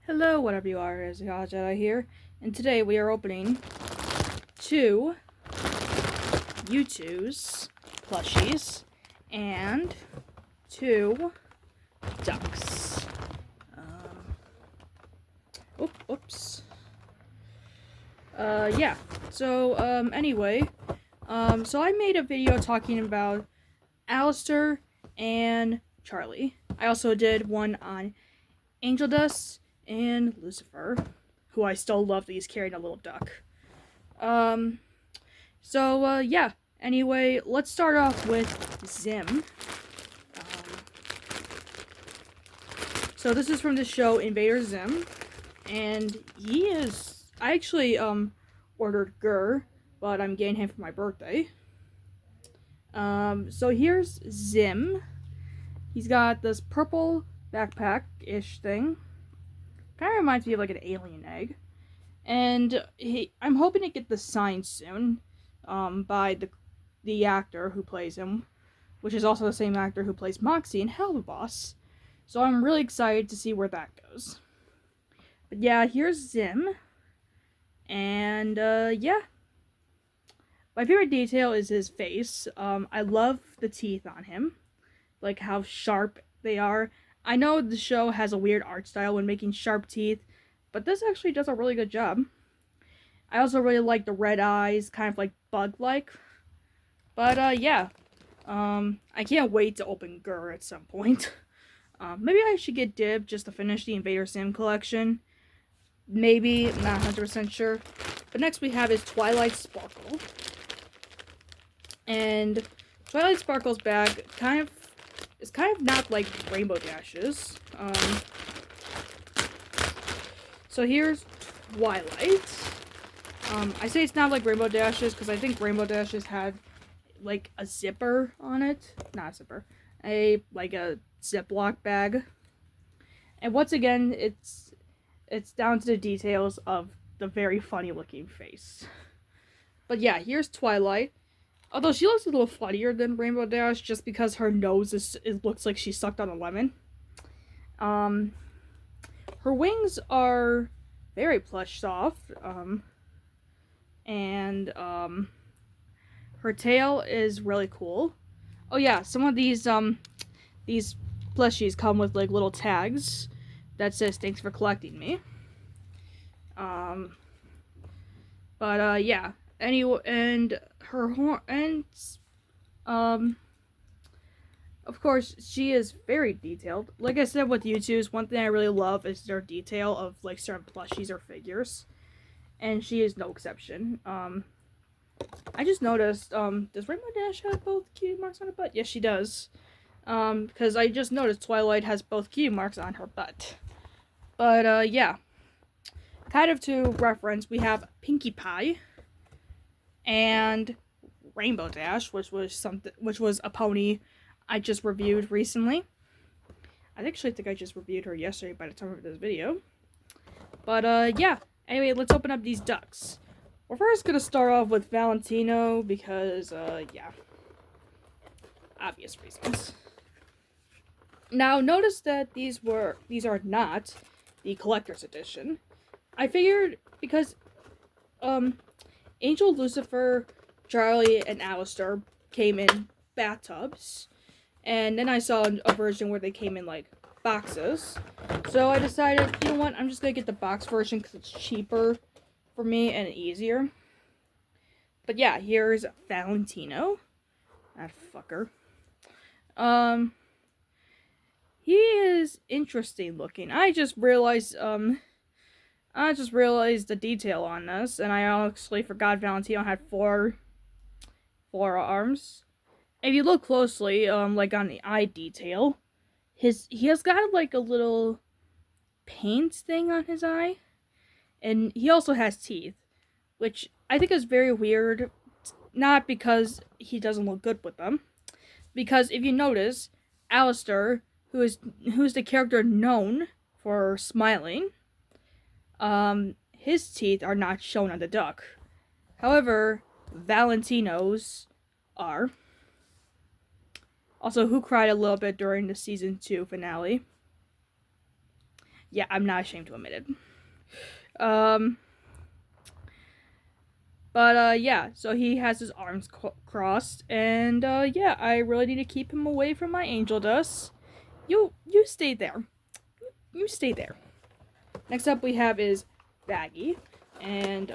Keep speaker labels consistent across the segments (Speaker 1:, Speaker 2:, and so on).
Speaker 1: Hello, whatever you are, is Jedi here, and today we are opening two youtooz plushies and two ducks. Oops. Yeah. Anyway, so I made a video talking about Alistair and Charlie. I also did one on Angel Dust and Lucifer, who I still love that he's carrying a little duck. Yeah. Anyway, let's start off with Zim. So this is from the show Invader Zim, and I actually, ordered Gur, but I'm getting him for my birthday. So here's Zim. He's got this purple backpack-ish thing. Kind of reminds me of like an alien egg. And I'm hoping to get the sign soon, by the actor who plays him, which is also the same actor who plays Moxie in Hell of a Boss. So I'm really excited to see where that goes. But yeah, here's Zim. And yeah. My favorite detail is his face. I love the teeth on him. Like how sharp they are. I know the show has a weird art style when making sharp teeth, but this actually does a really good job. I also really like the red eyes, kind of like bug-like. But yeah. I can't wait to open Gur at some point. Maybe I should get Dib just to finish the Invader Sim collection. Maybe, not 100% sure. But next we have is Twilight Sparkle. And Twilight Sparkle's bag is kind of not like Rainbow Dash's. So here's Twilight. I say it's not like Rainbow Dash's because I think Rainbow Dash's had like a zipper on it. Not a zipper. A Ziploc bag. And once again, it's down to the details of the very funny looking face. But yeah, here's Twilight. Although she looks a little funnier than Rainbow Dash just because her nose it looks like she sucked on a lemon. Her wings are very plush soft. Her tail is really cool. Oh yeah, some of these plushies come with like little tags that says thanks for collecting me. Yeah. Anyway, and her horns, of course, she is very detailed. Like I said with youtooz, one thing I really love is their detail of like certain plushies or figures, and she is no exception. I just noticed, does Rainbow Dash have both cutie marks on her butt? Yes, she does. Because I just noticed Twilight has both cutie marks on her butt. But, yeah. Kind of to reference, we have Pinkie Pie and Rainbow Dash, which was a pony I just reviewed recently. I actually think I just reviewed her yesterday by the time of this video. But, yeah. Anyway, let's open up these ducks. We're first gonna start off with Valentino because, yeah. Obvious reasons. Now, notice that these are not the collector's edition. I figured because, Angel, Lucifer, Charlie, and Alistair came in bathtubs, and then I saw a version where they came in, like, boxes. So I decided, you know what, I'm just gonna get the box version because it's cheaper for me and easier. But yeah, here's Valentino. That fucker. He is interesting looking. I just realized the detail on this, and I actually forgot Valentino had four arms. If you look closely, like on the eye detail, he has got like a little paint thing on his eye, and he also has teeth, which I think is very weird. Not because he doesn't look good with them, because if you notice, Alistair, who's the character known for smiling, his teeth are not shown on the duck. However, Valentino's are. Also, who cried a little bit during the season 2 finale. Yeah, I'm not ashamed to admit it. But yeah, so he has his arms crossed, and yeah, I really need to keep him away from my angel dust. You stay there. You stay there. Next up we have is Baggy, and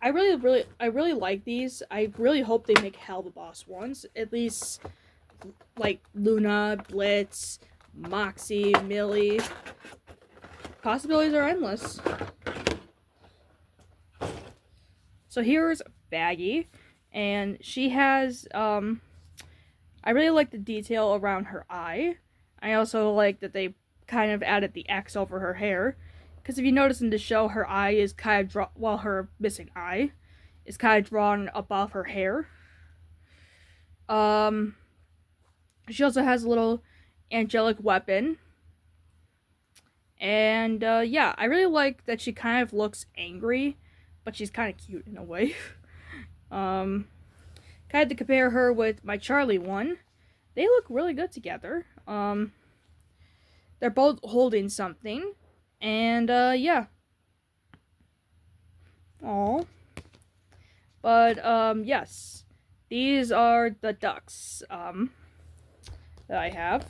Speaker 1: I really like these. I really hope they make Hell the Boss ones. At least like Luna, Blitz, Moxie, Millie. Possibilities are endless. So here's Baggy, and she has I really like the detail around her eye. I also like that they kind of added the X over her hair. Because if you notice in the show, her eye is kind of her missing eye is kind of drawn above her hair. She also has a little angelic weapon. And yeah, I really like that she kind of looks angry, but she's kind of cute in a way. Kind of to compare her with my Charlie one. They look really good together. They're both holding something. And, yeah. Aww. But, yes. These are the ducks, that I have.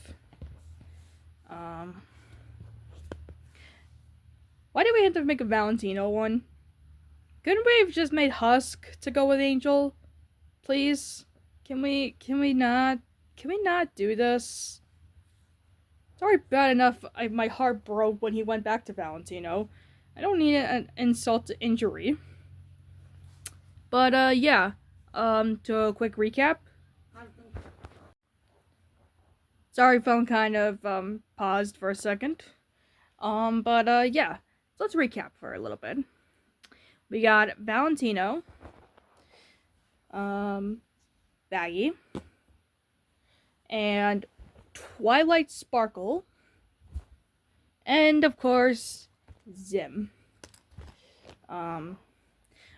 Speaker 1: Why did we have to make a Valentino one? Couldn't we have just made Husk to go with Angel? Please? Can we not do this? It's already bad enough my heart broke when he went back to Valentino. I don't need an insult to injury. But, yeah. To a quick recap. Sorry, phone kind of, paused for a second. But, yeah. So let's recap for a little bit. We got Valentino. Baggy. And Twilight Sparkle. And, of course, Zim.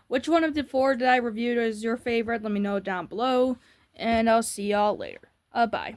Speaker 1: Which one of the 4 that I reviewed is your favorite? Let me know down below. And I'll see y'all later. Bye.